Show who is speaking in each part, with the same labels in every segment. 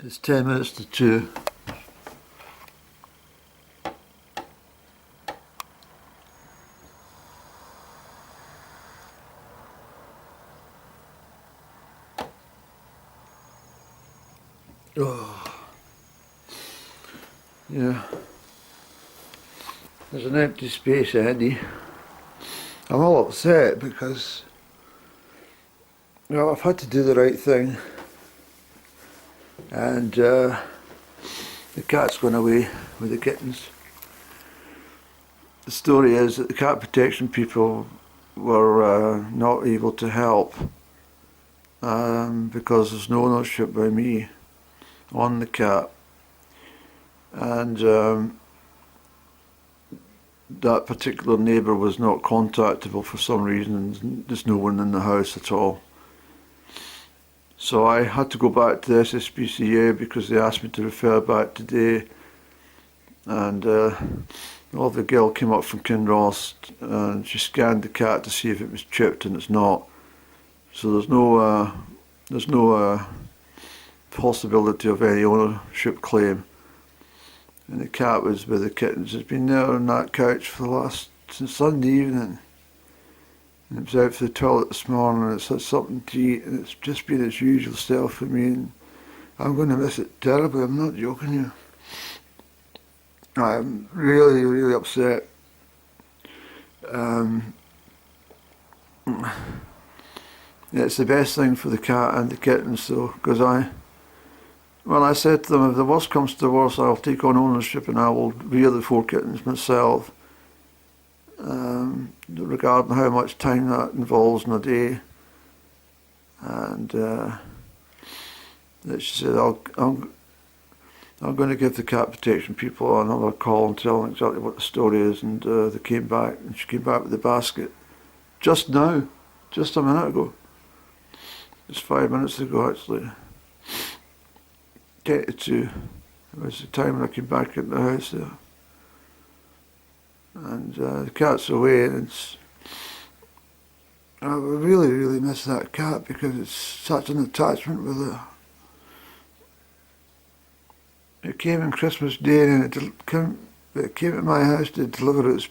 Speaker 1: It's 10 minutes to 2. Oh, yeah. There's an empty space, Andy. I'm all upset because, well, I've had to do the right thing, and the cat's gone away with the kittens. The story is that the cat protection people were not able to help because there's no ownership by me on the cat, and that particular neighbour was not contactable for some reason. There's no one in the house at all. So I had to go back to the SSPCA because they asked me to refer back today, and the girl came up from Kinross and she scanned the cat to see if it was chipped, and it's not. So there's no possibility of any ownership claim. And the cat was with the kittens. It's been there on that couch since Sunday evening. And it was out for the toilet this morning, and it's had something to eat, and it's just been its usual self for me, and I'm going to miss it terribly. I'm not joking you. I'm really, really upset. It's the best thing for the cat and the kittens though, because when I said to them, if the worst comes to the worst, I'll take on ownership and I will rear the 4 kittens myself, regarding how much time that involves in a day. And she said, I'm going to give the cat protection people another call and tell them exactly what the story is. And they came back, and she came back with the basket just now, just a minute ago. Just 5 minutes ago, actually. 10 to 2. It was the time when I came back in the house there. And the cat's away, and I really, really miss that cat because it's such an attachment with her. It came on Christmas Day, and it came to my house to deliver its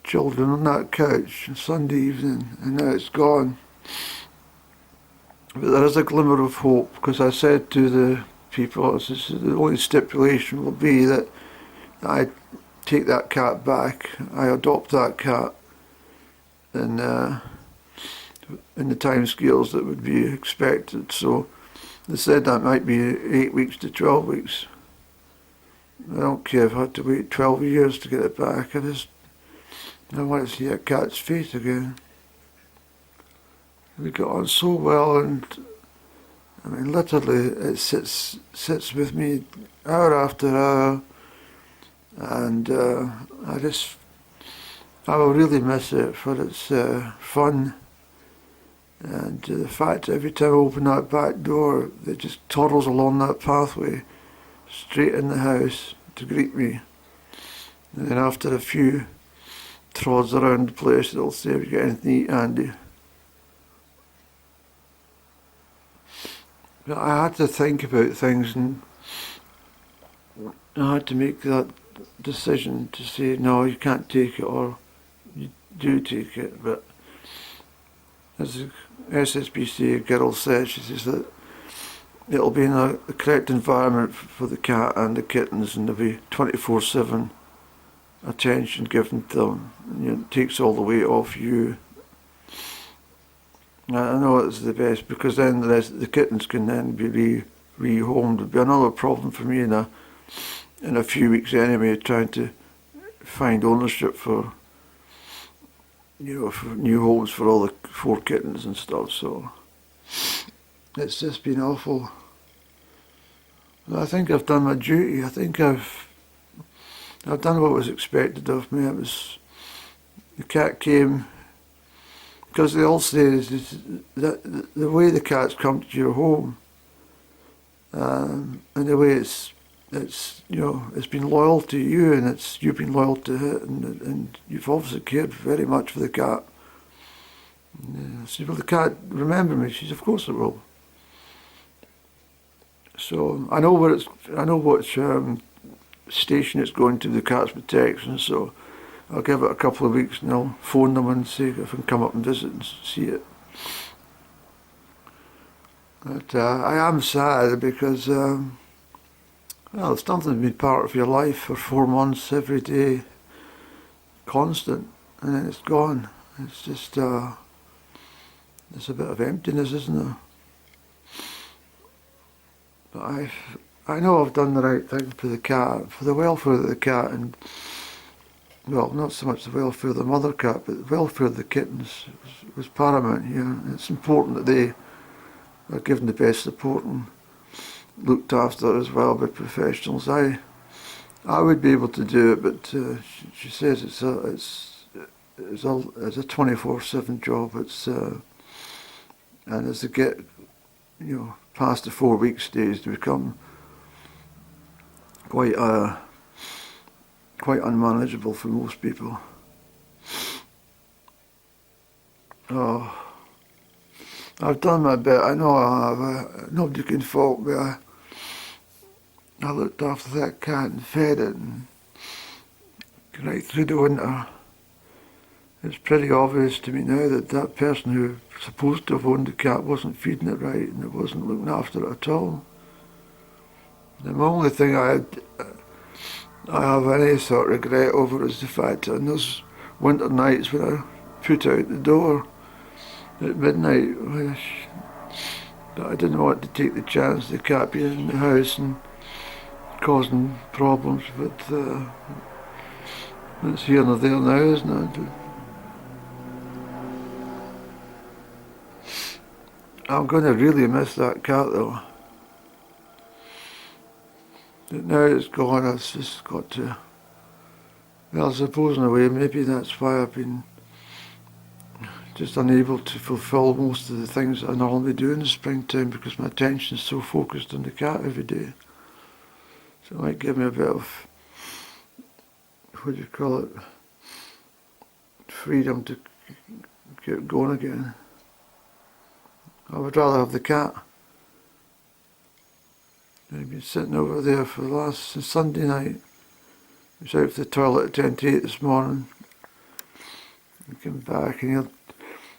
Speaker 1: children on that couch on Sunday evening, and now it's gone. But there is a glimmer of hope, because I said to the people, the only stipulation will be that I take that cat back, I adopt that cat in the time scales that would be expected. So they said that might be 8 weeks to 12 weeks. I don't care if I had to wait 12 years to get it back. I want to see a cat's face again. We got on so well, and I mean literally it sits with me hour after hour, and I will really miss it for its fun, and the fact that every time I open that back door it just toddles along that pathway straight in the house to greet me, and then after a few trods around the place it'll say, "Have you got anything to eat, Andy?" But I had to think about things, and I had to make that decision to say, no, you can't take it, or you do take it. But as the SSPCA girl said, she says that it'll be in the correct environment for the cat and the kittens, and there'll be 24/7 attention given to them. And it takes all the weight off you. I know it's the best, because then the kittens can then be rehomed. It'd be another problem for me in a few weeks anyway, trying to find ownership for new homes for all the 4 kittens and stuff. So it's just been awful. But I think I've done my duty. I think I've done what was expected of me. The cat came. Because they all say is that the way the cat's come to your home, and the way it's been loyal to you, and you've been loyal to it, and you've obviously cared very much for the cat. I said, "Will the cat remember me?" She said, "Of course it will." So I know what station it's going to, the cat's protection. So I'll give it a couple of weeks and I'll phone them and see if I can come up and visit and see it. But I am sad because well, it's something that's been part of your life for 4 months, every day, constant, and then it's gone. It's just there's a bit of emptiness, isn't there? But I know I've done the right thing for the cat, for the welfare of the cat, and well, not so much the welfare of the mother cat, but the welfare of the kittens was paramount here. And it's important that they are given the best support and looked after as well by professionals. I would be able to do it, but she says it's a 24/7 job. It's and as they get, past the 4 week stage, they become quite unmanageable for most people. Oh, I've done my bit. I know I have. Nobody can fault me. I looked after that cat and fed it, and right through the winter. It's pretty obvious to me now that that person who was supposed to have owned the cat wasn't feeding it right, and it wasn't looking after it at all. The only thing I have any sort of regret over is the fact that on those winter nights when I put out the door at midnight, that I didn't want to take the chance of the cat being in the house and causing problems, but it's here nor there now, isn't it? I'm going to really miss that cat though. But now it's gone, I've just got to, well, I suppose in a way maybe that's why I've been just unable to fulfil most of the things that I normally do in the springtime, because my attention is so focused on the cat every day. So it might give me a bit of, what do you call it, freedom to get going again. I would rather have the cat. I've been sitting over there since Sunday night. I was out for the toilet at 10 to 8 this morning. I came back and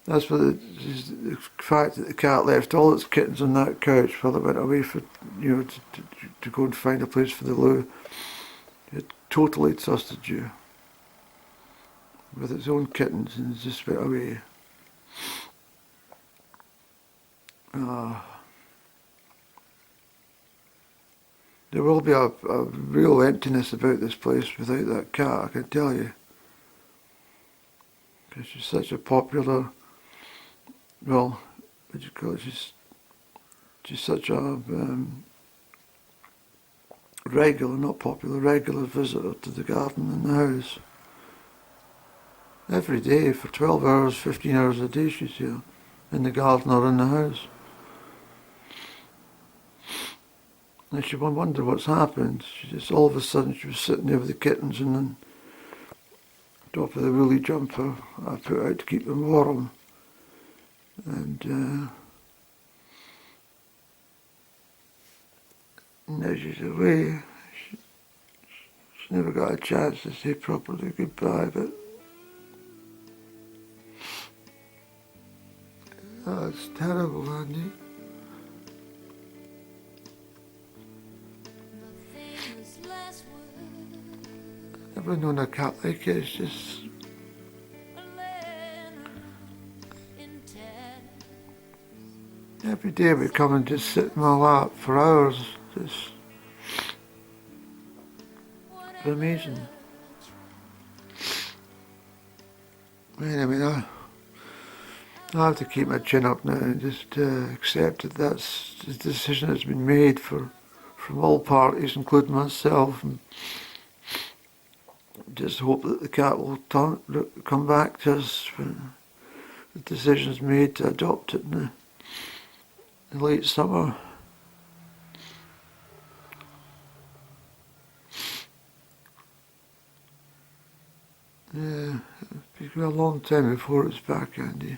Speaker 1: that's what the fact that the cat left all its kittens on that couch while it went away for, to go and find a place for the loo. It totally trusted you with its own kittens and just went away. There will be a real emptiness about this place without that cat, I can tell you. Because she's such a popular, well, what do you call it? She's such a regular visitor to the garden and the house. Every day for 12 hours, 15 hours a day she's here, in the garden or in the house. And she would wonder what's happened. She just, all of a sudden, she was sitting there with the kittens and then top of the woolly jumper I put out to keep them warm. And now she's away. She's never got a chance to say properly goodbye, but oh, it's terrible, Andy. I've never known a cat like it. It's just every day we come and just sit in my lap for hours. Just it's amazing. Anyway, I have to keep my chin up now and just accept that that's the decision that's been made from all parties, including myself, and just hope that the cat will come back to us when the decision's made to adopt it in the late summer. Yeah, it'll be a long time before it's back, Andy.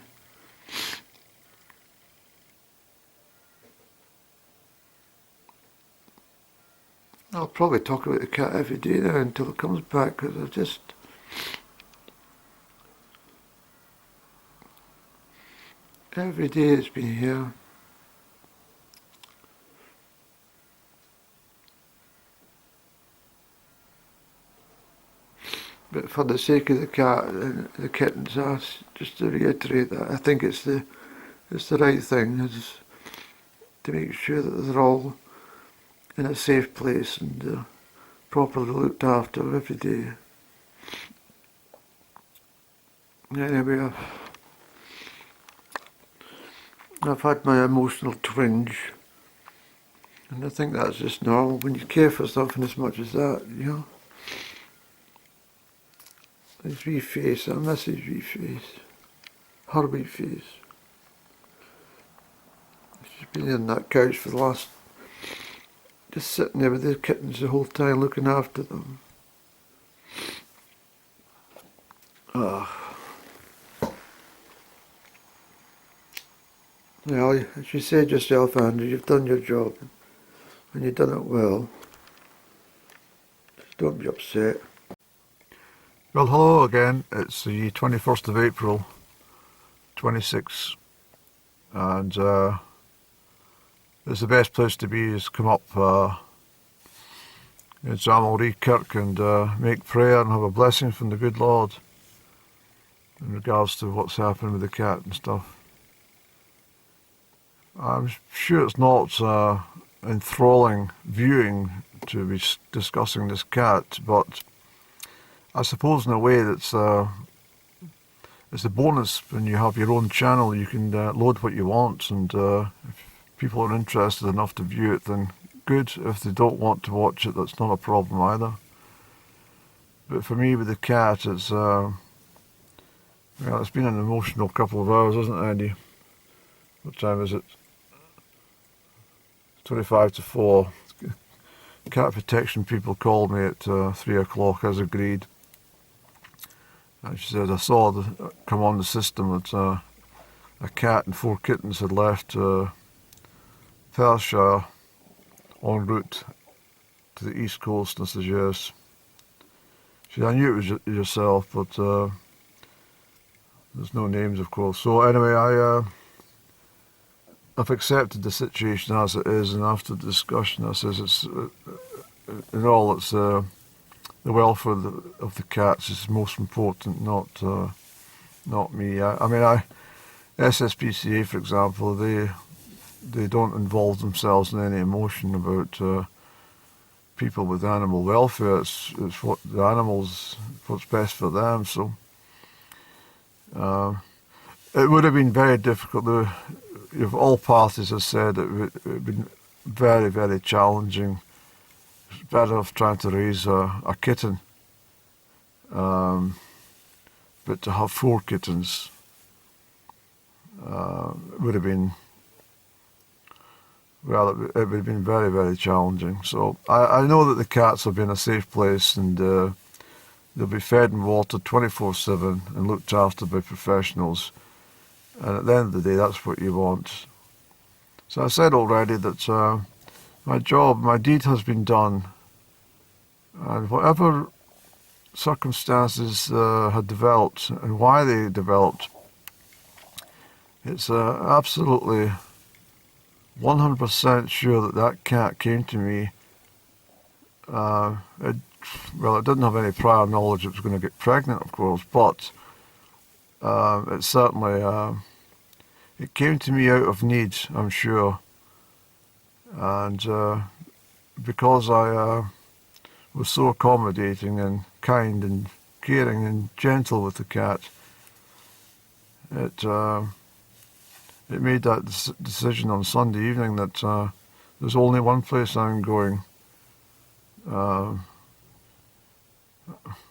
Speaker 1: probably talk about the cat every day now until it comes back, because I've just... Every day it's been here. But for the sake of the cat and the kittens, just to reiterate that, I think it's the right thing, is to make sure that they're all in a safe place and properly looked after every day. Anyway, I've had my emotional twinge, and I think that's just normal when you care for something as much as that, you know. His wee face, I miss his wee face. Her wee face. She's been on that couch for the last... just sitting there with the kittens the whole time, looking after them. Well, as you said yourself, Andrew, you've done your job, and you've done it well. Just don't be upset. Well, hello again. It's the 21st of April, 26, and it's the best place to be is come up in Zamalree Kirk and make prayer and have a blessing from the good Lord in regards to what's happened with the cat and stuff. I'm sure it's not enthralling viewing to be discussing this cat, but I suppose in a way it's a bonus when you have your own channel. You can load what you want, and if people are interested enough to view it, then good. If they don't want to watch it, that's not a problem either. But for me with the cat, it's well, it's been an emotional couple of hours, hasn't it, Andy? What time is it? 25 to 4. Cat protection people called me at 3 o'clock as agreed. And she said, I saw come on the system that a cat and 4 kittens had left Perthshire en route to the east coast. And I said, yes. She said, I knew it was yourself, but there's no names, of course. So anyway, I've accepted the situation as it is, and after the discussion, I says it's in all, it's the welfare of the cats is most important, not me. I mean, SSPCA, for example, they don't involve themselves in any emotion about people with animal welfare. It's what the animals, what's best for them. So it would have been very difficult. If all parties have said it would have been very, very challenging. It's better off trying to raise a kitten, but to have 4 kittens would have been, well, it would have been very, very challenging. So I know that the cats will be in a safe place, and they'll be fed and watered 24/7 and looked after by professionals. And at the end of the day, that's what you want. So I said already that my deed has been done. And whatever circumstances had developed and why they developed, it's absolutely 100% sure that cat came to me. It didn't have any prior knowledge it was going to get pregnant, of course, but it certainly, it came to me out of need, I'm sure. And because I was so accommodating and kind and caring and gentle with the cat, it made that decision on Sunday evening that there's only one place I'm going. My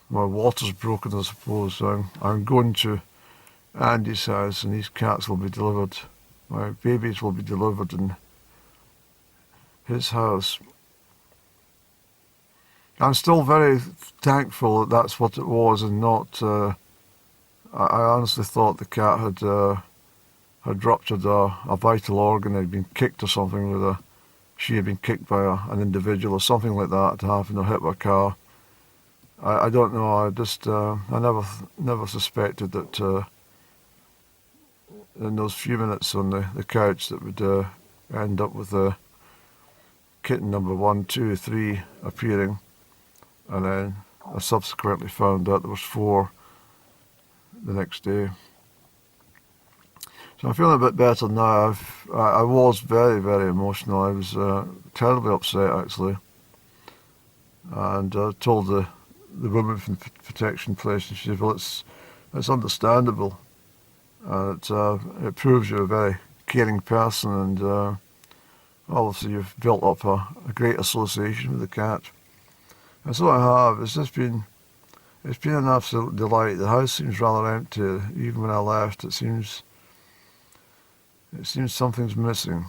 Speaker 1: water's broken, I suppose. So I'm going to Andy's house, and these cats will be delivered. My babies will be delivered in his house. I'm still very thankful that that's what it was, and not. I honestly thought the cat had ruptured a vital organ, had been kicked or something with she had been kicked by an individual or something like that to happen or hit by a car. I don't know. I just I never suspected that in those few minutes on the couch that would end up with kitten number 1, 2, 3 appearing, and then I subsequently found out there was 4 the next day. So I'm feeling a bit better now. I was very, very emotional. I was terribly upset, actually, and told the woman from the protection place, and she said, well, it's understandable, and it proves you're a very caring person, and obviously you've built up a great association with the cat. And so I have. It's been an absolute delight. The house seems rather empty. Even when I left, it seems something's missing,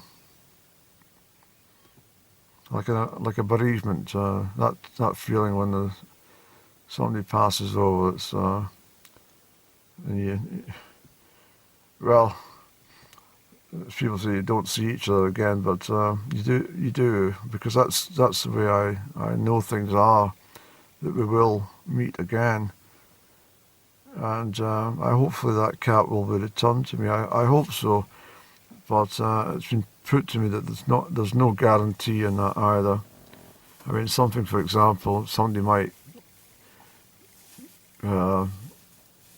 Speaker 1: like a bereavement. That feeling when somebody passes over. It's and well, people say you don't see each other again, but you do, because that's the way I know things are, that we will meet again. And hopefully that cat will be returned to me. I hope so, but it's been put to me that there's no guarantee in that either. I mean, something, for example, somebody might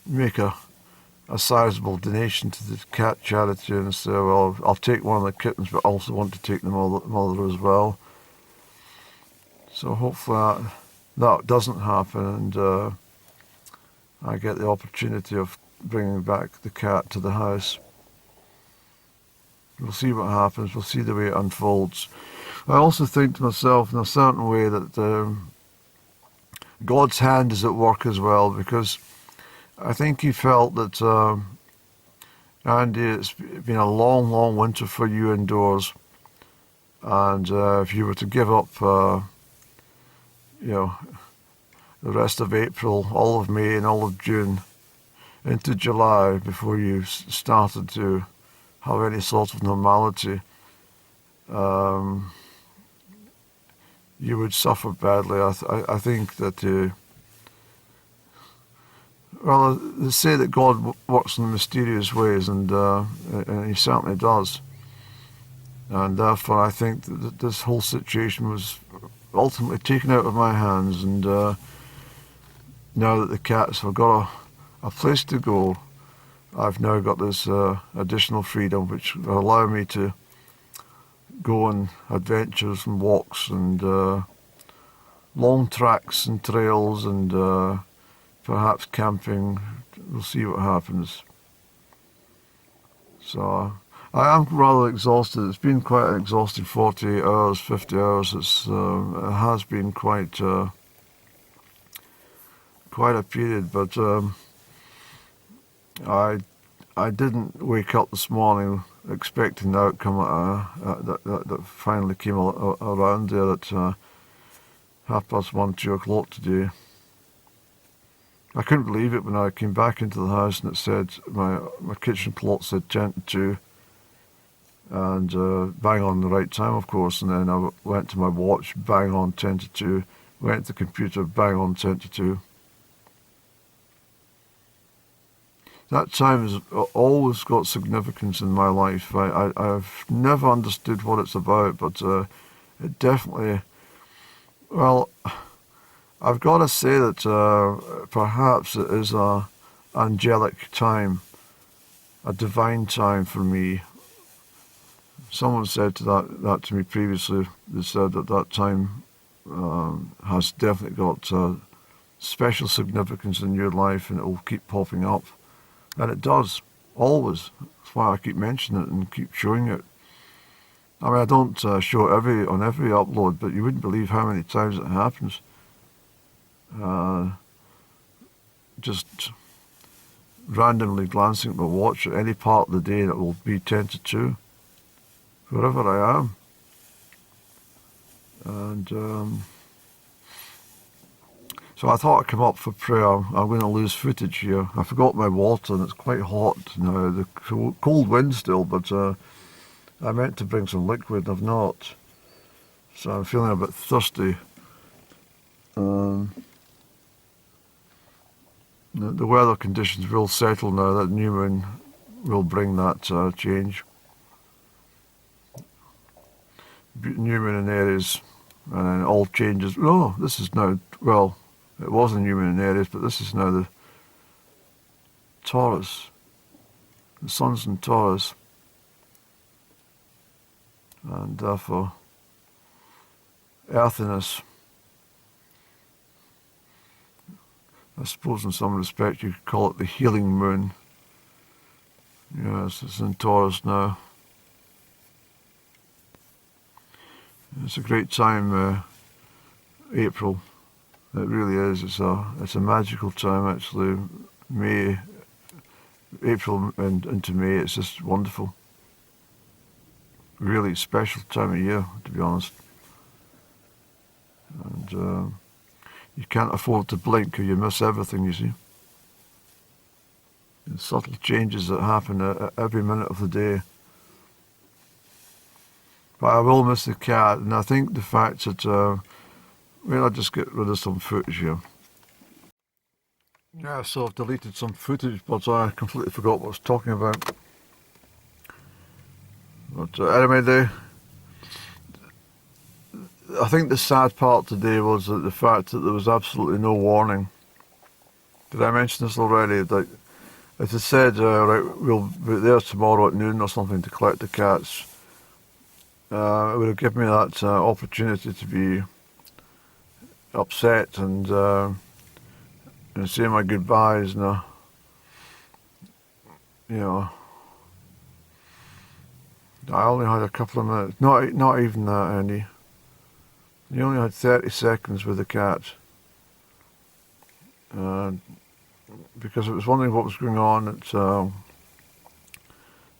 Speaker 1: make a sizable donation to the cat charity and say, well, I'll take one of the kittens, but also want to take the mother as well. So hopefully that doesn't happen, and I get the opportunity of bringing back the cat to the house. We'll see what happens. We'll see the way it unfolds. I also think to myself in a certain way that God's hand is at work as well, because I think he felt that, Andy, it's been a long, long winter for you indoors, and if you were to give up, the rest of April, all of May and all of June, into July before you started to have any sort of normality, you would suffer badly. I think that, well, they say that God works in mysterious ways, and he certainly does. And therefore I think that this whole situation was ultimately taken out of my hands, and now that the cats have got a place to go, I've now got this additional freedom which will allow me to go on adventures and walks and long tracks and trails and perhaps camping. We'll see what happens. So I am rather exhausted. It's been quite an exhausting 48 hours, 50 hours. It has been quite a period, but I didn't wake up this morning expecting the outcome that finally came around there at 1:30, 2 o'clock today. I couldn't believe it when I came back into the house and it said, my kitchen clock said 10 to 2, and bang on the right time, of course, and then I went to my watch, bang on 10 to 2, went to the computer, bang on 10 to 2. That time has always got significance in my life. I've never understood what it's about, but it definitely, well, I've got to say that perhaps it is a angelic time, a divine time for me. Someone said that to me previously. They said that time has definitely got special significance in your life, and it will keep popping up. And it does, always. That's why I keep mentioning it and keep showing it. I mean, I don't show it on every upload, but you wouldn't believe how many times it happens. Just randomly glancing at my watch at any part of the day, and it will be 10 to 2, wherever I am. And so I thought I'd come up for prayer. I'm going to lose footage here. I forgot my water, and it's quite hot now. The cold wind still, but I meant to bring some liquid. I've not. So I'm feeling a bit thirsty. The weather conditions will settle now. That new moon will bring that change. New moon in Aries, and then all changes. No, this is now, well, it was a new moon in Aries, but this is now the Taurus. The sun's in Taurus. And therefore, earthiness. I suppose in some respect you could call it the healing moon. Yes, it's in Taurus now. It's a great time, April. It really is. It's a magical time, actually. May, April and into May, it's just wonderful. Really special time of year, to be honest. And you can't afford to blink or you miss everything, you see. The subtle changes that happen at every minute of the day. But I will miss the cat, and I think the fact that, I'll just get rid of some footage here. Yeah, so I've deleted some footage, but I completely forgot what I was talking about. But anyway, I think the sad part today was that the fact that there was absolutely no warning. Did I mention this already? Like, if it said, right, we'll be there tomorrow at noon or something to collect the cats, it would have given me that opportunity to be upset and say my goodbyes and I only had a couple of minutes. Not even that, Andy. You only had 30 seconds with the cat. Because I was wondering what was going on.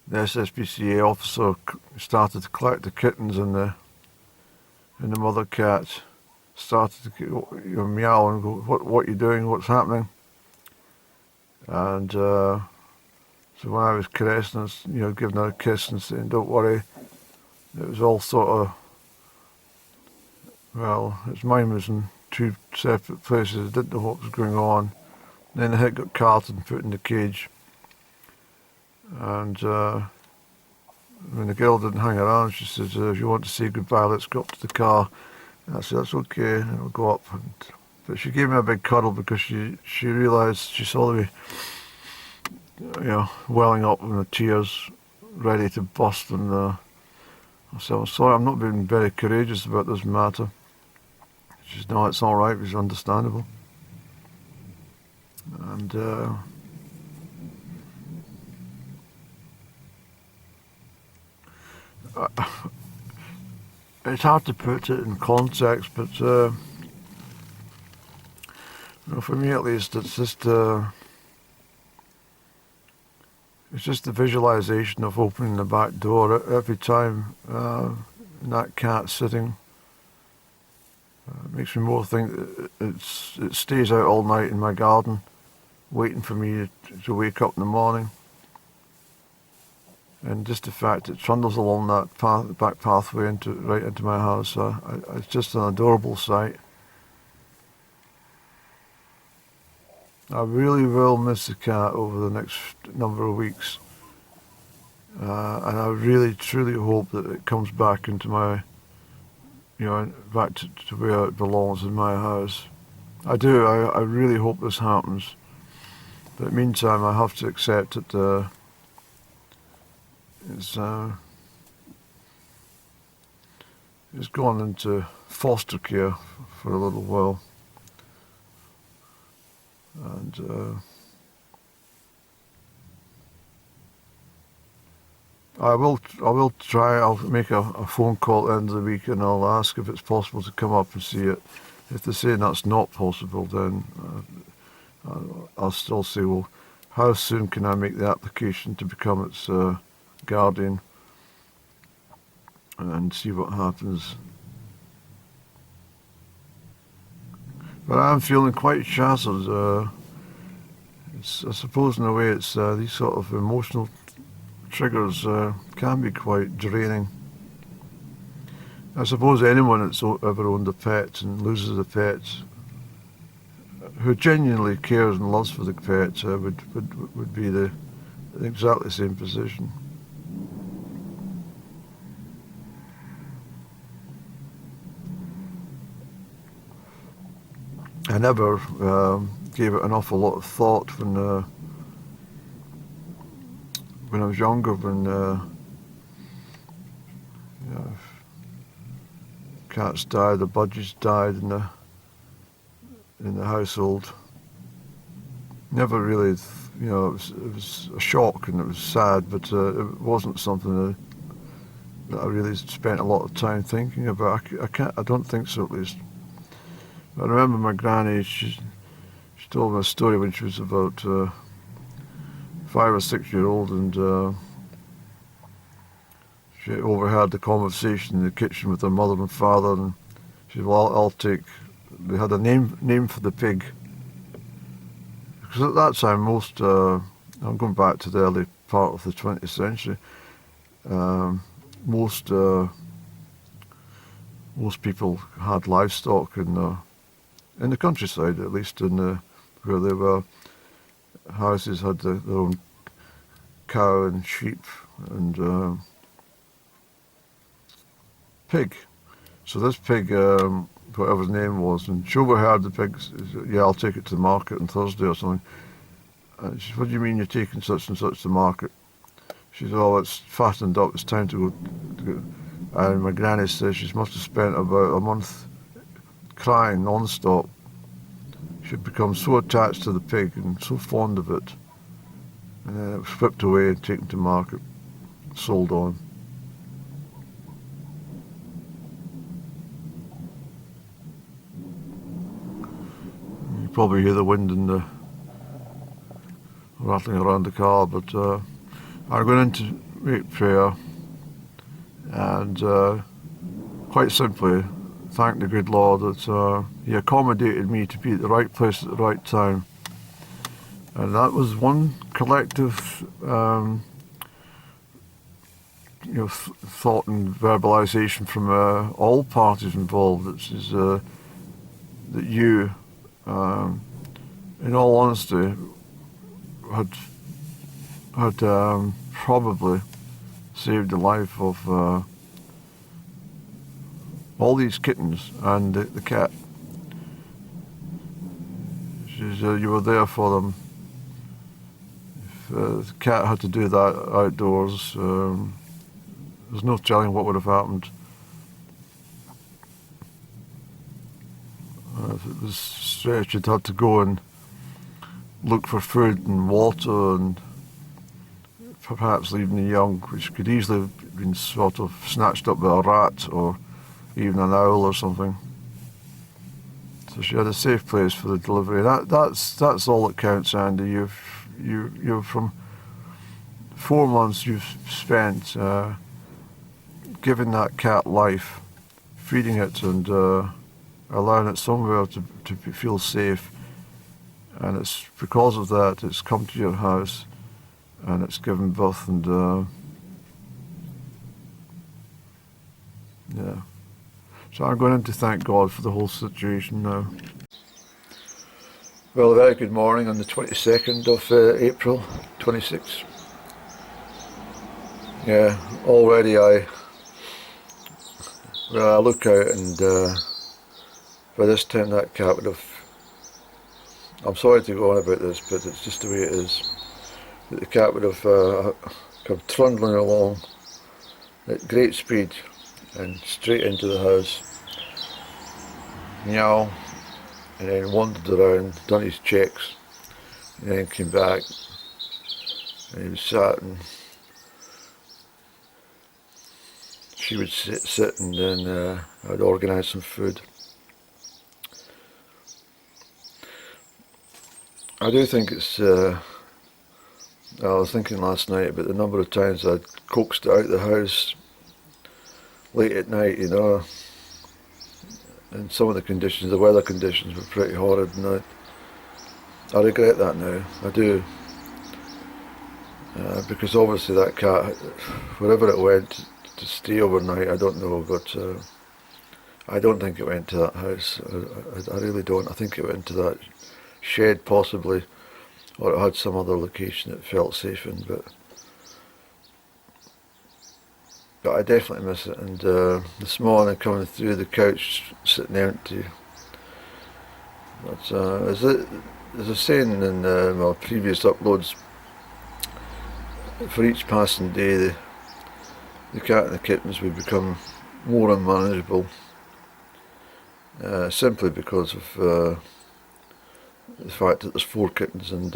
Speaker 1: The SSPCA officer started to collect the kittens, and the mother cat started to meow and go, what are you doing? What's happening? And so when I was caressing her, giving her a kiss and saying, don't worry, it was all sort of, its mind was in two separate places. I didn't know what was going on. Then the hit got carted and put in the cage. And when the girl didn't hang around, she said, if you want to say goodbye, let's go up to the car. And I said, that's okay, and we'll go up. But she gave me a big cuddle because she realised, she saw me, welling up in the tears, ready to burst. And I said, I'm sorry, I'm not being very courageous about this matter. She said, no, it's all right, it's understandable. And it's hard to put it in context, but for me at least, it's just the visualization of opening the back door every time that cat's sitting. It makes me more think that it stays out all night in my garden, waiting for me to wake up in the morning. And just the fact it trundles along that back pathway right into my house, it's just an adorable sight. I really will miss the cat over the next number of weeks, and I really truly hope that it comes back into my, back to where it belongs in my house. I do. I really hope this happens. But in the meantime, I have to accept that it's gone into foster care for a little while, and I will try. I'll make a phone call at the end of the week, and I'll ask if it's possible to come up and see it. If they say that's not possible, then I'll still say, well, how soon can I make the application to become its guardian, and see what happens. But I'm feeling quite shattered. I suppose in a way it's these sort of emotional triggers can be quite draining. I suppose anyone that's ever owned a pet and loses a pet, who genuinely cares and loves for the pet, would be the exactly same position. I never gave it an awful lot of thought when I was younger, when you know, cats died, the budgies died in the household. Never really, it was a shock and it was sad, but it wasn't something that I really spent a lot of time thinking about. I don't think so, at least. I remember my granny. She told me a story when she was about 5 or 6 years old, and she overheard the conversation in the kitchen with her mother and father, and she said, "Well, I'll take." They had a name for the pig, because at that time I'm going back to the early part of the 20th century. Most people had livestock in the countryside, at least where they were. Houses had their own cow and sheep and pig. So this pig, whatever his name was, and she overheard the pig, "Yeah, I'll take it to the market on Thursday or something." And she said, "What do you mean you're taking such and such to the market?" She said, "Oh, it's fattened up, it's time to go." And my granny says she must have spent about a month crying non-stop. She'd become so attached to the pig and so fond of it. And then it was whipped away and taken to market, sold on. You probably hear the wind and the rattling around the car, but I'm going in to make prayer and quite simply thank the good Lord that He accommodated me to be at the right place at the right time. And that was one collective thought and verbalization from all parties involved. It is that you, in all honesty, had probably saved the life of all these kittens and the cat. You were there for them. If the cat had to do that outdoors, there's no telling what would have happened. If it was stretched, you'd had to go and look for food and water and perhaps leaving the young, which could easily have been sort of snatched up by a rat or even an owl or something. So she had a safe place for the delivery. That's all that counts, Andy. You've from 4 months you've spent giving that cat life, feeding it and allowing it somewhere to feel safe. And it's because of that it's come to your house and it's given birth and yeah. So I'm going to thank God for the whole situation now. Well, a very good morning on the 22nd of April 26. Yeah, already I look out and by this time that cat would have, I'm sorry to go on about this, but it's just the way it is. The cat would have come trundling along at great speed and straight into the house, meow, and then wandered around, done his checks, and then came back, and he was sat, and she would sit and then I'd organise some food. I do think it's, I was thinking last night about the number of times I'd coaxed it out of the house late at night, and some of the conditions, the weather conditions were pretty horrid, and I regret that now, I do, because obviously that cat, wherever it went to stay overnight, I don't know, but I don't think it went to that house. I really don't. I think it went to that shed possibly, or it had some other location it felt safe in, but I definitely miss it. And this morning coming through, the couch sitting empty. But there's a saying in my previous uploads, for each passing day the cat and the kittens would become more unmanageable, simply because of the fact that there's 4 kittens, and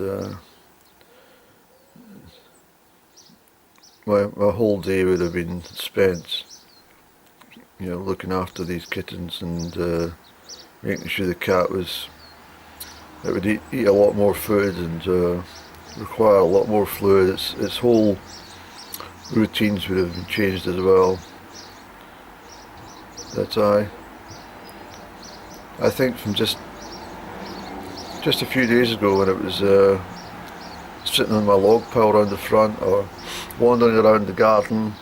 Speaker 1: my whole day would have been spent, looking after these kittens and making sure the cat it would eat a lot more food and require a lot more fluid. Its whole routines would have been changed as well. But I think from just a few days ago, when it was sitting on my log pile around the front, or wandering around the garden,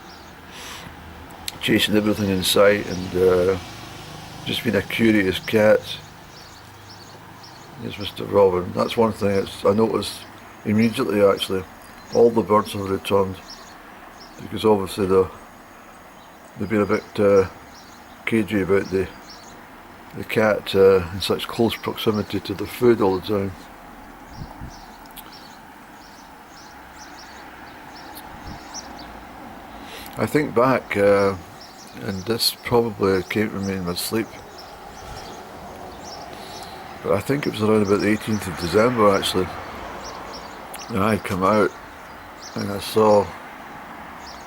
Speaker 1: chasing everything in sight, and just being a curious cat. Yes, Mr. Robin. That's one thing I noticed immediately, actually. All the birds have returned, because obviously they've been a bit cagey about the cat in such close proximity to the food all the time. I think back, and this probably came to me in my sleep, but I think it was around about the 18th of December actually, and I'd come out and I saw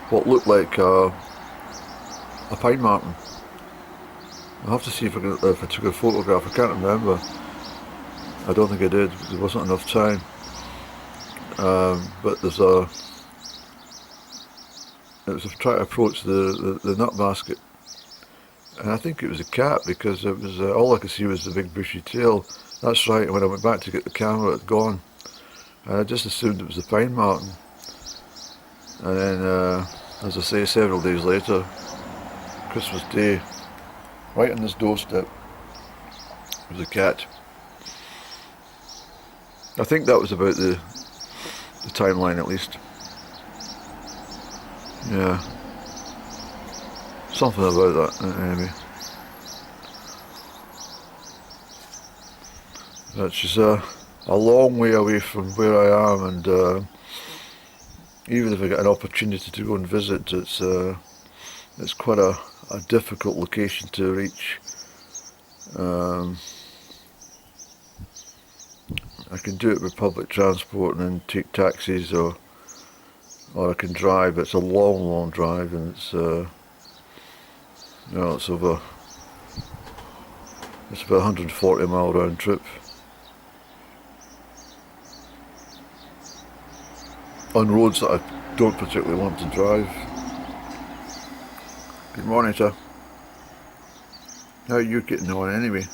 Speaker 1: what looked like a pine marten. I'll have to see if I took a photograph. I can't remember. I don't think I did, because there wasn't enough time. But it was trying to approach the nut basket, and I think it was a cat, because it was all I could see was the big bushy tail. That's right. When I went back to get the camera, it had gone, and I just assumed it was the pine marten. And then, as I say, several days later, Christmas Day, right on this doorstep, was a cat. I think that was about the timeline, at least. Yeah, something about that, anyway. That's just a long way away from where I am, and even if I get an opportunity to go and visit, it's quite a difficult location to reach. I can do it with public transport and then take taxis, or I can drive. It's a long drive, and it's it's about 140 mile round trip on roads that I don't particularly want to drive. Good morning, sir. How are you getting on anyway?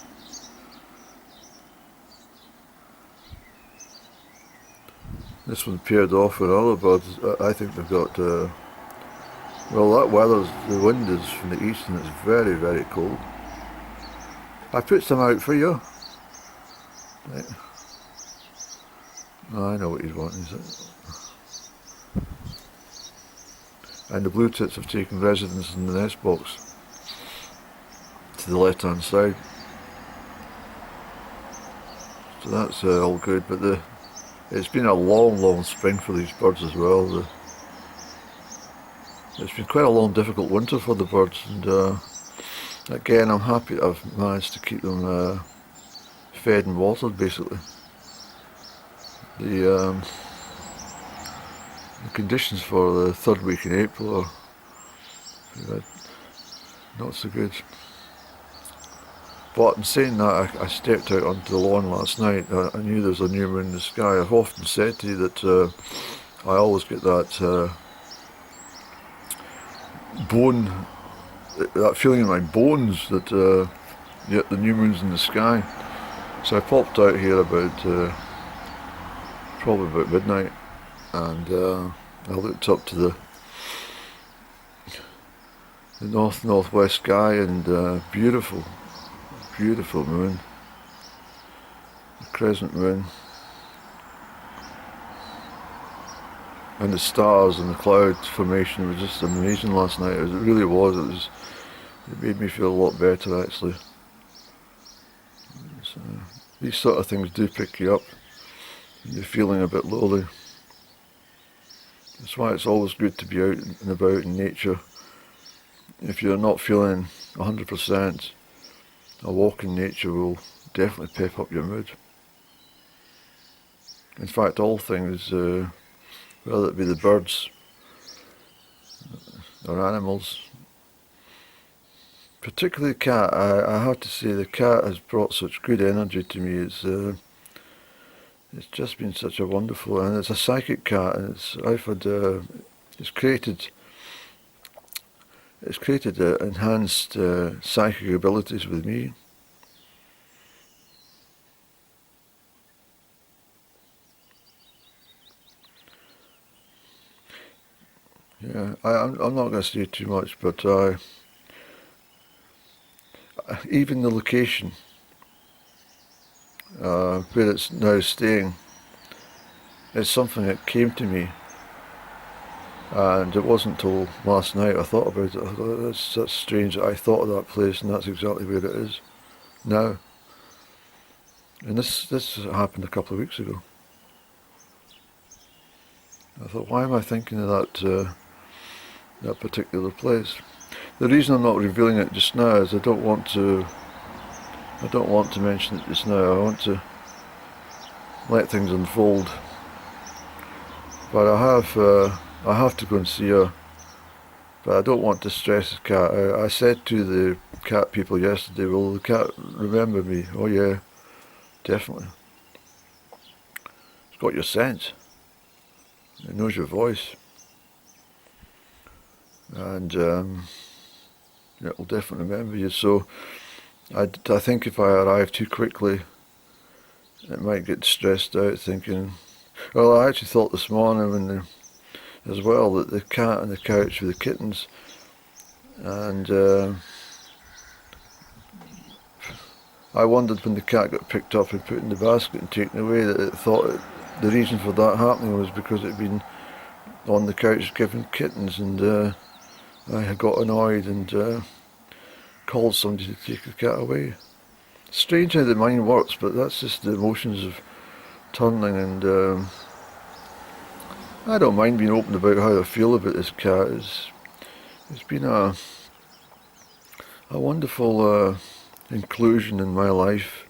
Speaker 1: This one paired off with other birds. I think they've got, well, that the wind is from the east, and it's very, very cold. I put some out for you. Right. Oh, I know what he's wanting, is it? And the blue tits have taken residence in the nest box to the left hand side. So that's all good, but it's been a long spring for these birds as well. It's been quite a long, difficult winter for the birds, and again, I'm happy that I've managed to keep them fed and watered, basically. The conditions for the 3rd week in April are not so good. But in saying that, I stepped out onto the lawn last night. I knew there was a new moon in the sky. I've often said to you that I always get that that feeling in my bones that the new moon's in the sky. So I popped out here about probably about midnight, and I looked up to the northwest sky, and beautiful moon, the crescent moon, and the stars and the cloud formation was just amazing last night. It really was. It made me feel a lot better, actually. So, these sort of things do pick you up when you're feeling a bit lonely. That's why it's always good to be out and about in nature. If you're not feeling 100%, a walk in nature will definitely pep up your mood. In fact, all things, whether it be the birds or animals, particularly the cat, I have to say the cat has brought such good energy to me. It's just been such a wonderful, and it's a psychic cat, and it's created enhanced psychic abilities with me. Yeah, I'm not going to say too much, but even the location where it's now staying is something that came to me, and it wasn't till last night I thought about it. I thought, that's strange that I thought of that place, and that's exactly where it is now. And this happened a couple of weeks ago. I thought, why am I thinking of that particular place? The reason I'm not revealing it just now is I don't want to mention it just now. I want to let things unfold. But I have to go and see her. But I don't want to stress the cat. I said to the cat people yesterday, will the cat remember me? Oh yeah, definitely. It's got your scent. It knows your voice. And it will definitely remember you. So I think if I arrive too quickly, it might get stressed out thinking, well, I actually thought this morning as well that the cat on the couch with the kittens, and I wondered when the cat got picked up and put in the basket and taken away that it thought the reason for that happening was because it had been on the couch giving kittens, and I had got annoyed and called somebody to take the cat away. Strange how the mind works, but that's just the emotions of turning, and I don't mind being open about how I feel about this cat. It's been a wonderful inclusion in my life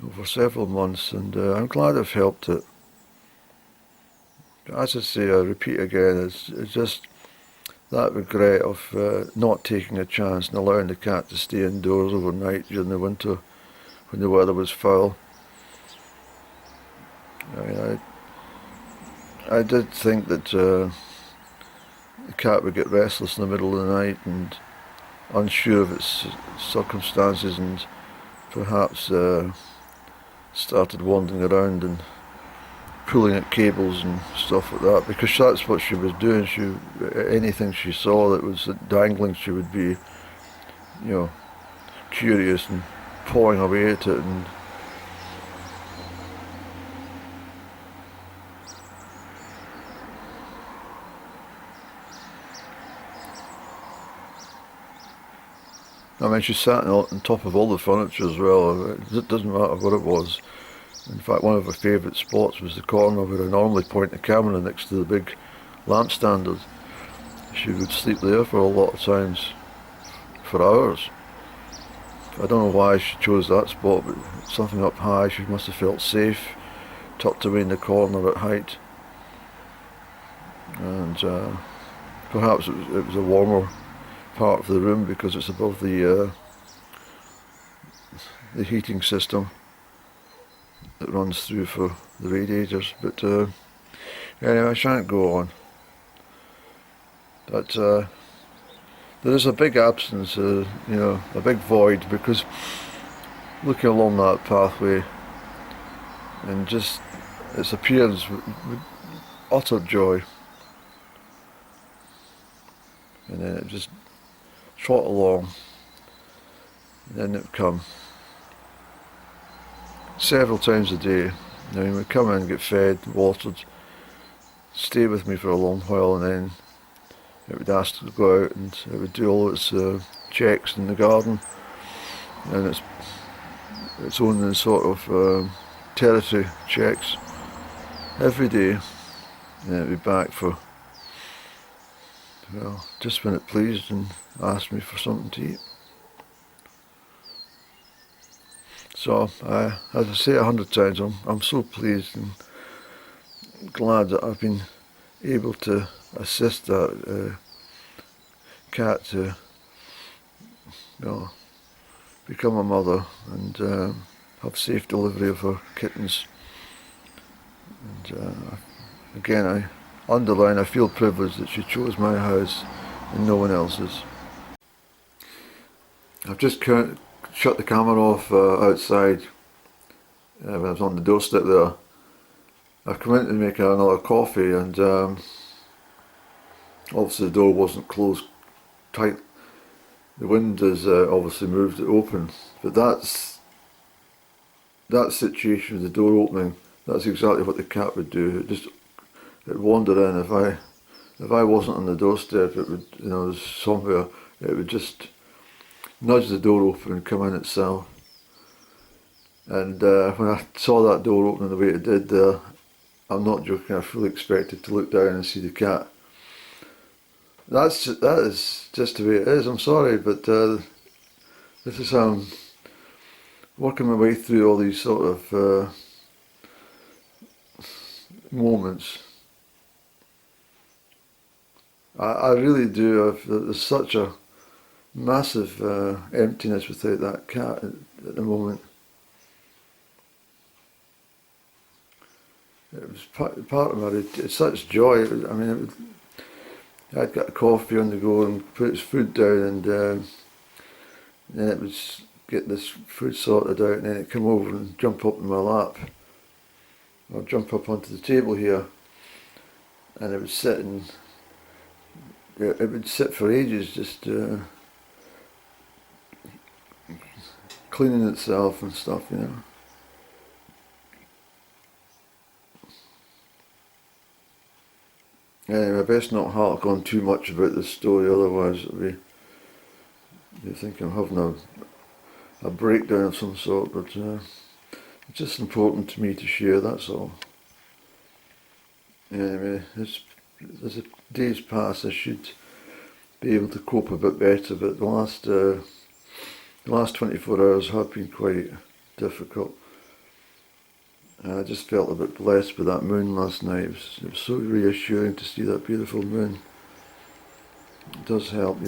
Speaker 1: over several months, and I'm glad I've helped it. As I say, I repeat again, it's just that regret of not taking a chance and allowing the cat to stay indoors overnight during the winter when the weather was foul. I did think that the cat would get restless in the middle of the night and unsure of its circumstances, and perhaps started wandering around and pulling at cables and stuff like that, because that's what she was doing. Anything she saw that was dangling, she would be, curious and pawing away at it. And I mean, she sat on top of all the furniture as well. It doesn't matter what it was. In fact, one of her favourite spots was the corner where I normally point the camera next to the big lamp standard. She would sleep there for a lot of times, for hours. I don't know why she chose that spot, but something up high, she must have felt safe, tucked away in the corner at height. And perhaps it was a warmer part of the room because it's above the heating system that runs through for the radiators. But anyway, I shan't go on. But there is a big absence, a big void, because looking along that pathway and just its appearance with utter joy. and then it just trot along, and then it would come several times a day. Now, it would come in, get fed, watered, stay with me for a long while, and then it would ask to go out, and it would do all its checks in the garden and its own sort of territory checks every day, and then it would be back for, well, just when it pleased and asked me for something to eat. So, as I say 100 times, I'm so pleased and glad that I've been able to assist that cat to, become a mother and have safe delivery of her kittens. And again, I underline, I feel privileged that she chose my house and no one else's. I've just shut the camera off outside when I was on the doorstep there. I've come in to make another coffee, and obviously the door wasn't closed tight. The wind has obviously moved it open, but that situation with the door opening, that's exactly what the cat would do. It'd wander in. If I wasn't on the doorstep, it would, somewhere, it would just nudge the door open and come in itself. And when I saw that door opening the way it did there, I'm not joking, I fully expected to look down and see the cat. That is just the way it is. I'm sorry, but this is how I'm working my way through all these sort of moments. I really do. There's such a massive emptiness without that cat at the moment. It was part of my routine. It's such joy. I mean, I'd get a coffee on the go and put its food down, and then it would get this food sorted out, and then it'd come over and jump up in my lap, or jump up onto the table here, and it would sit, and it would sit for ages, just cleaning itself and stuff, Anyway, I best not hark on too much about this story, otherwise you think I'm having a breakdown of some sort, but it's just important to me to share, that's all. Anyway, as the days pass, I should be able to cope a bit better, but the last 24 hours have been quite difficult. I just felt a bit blessed with that moon last night. It was so reassuring to see that beautiful moon. It does help,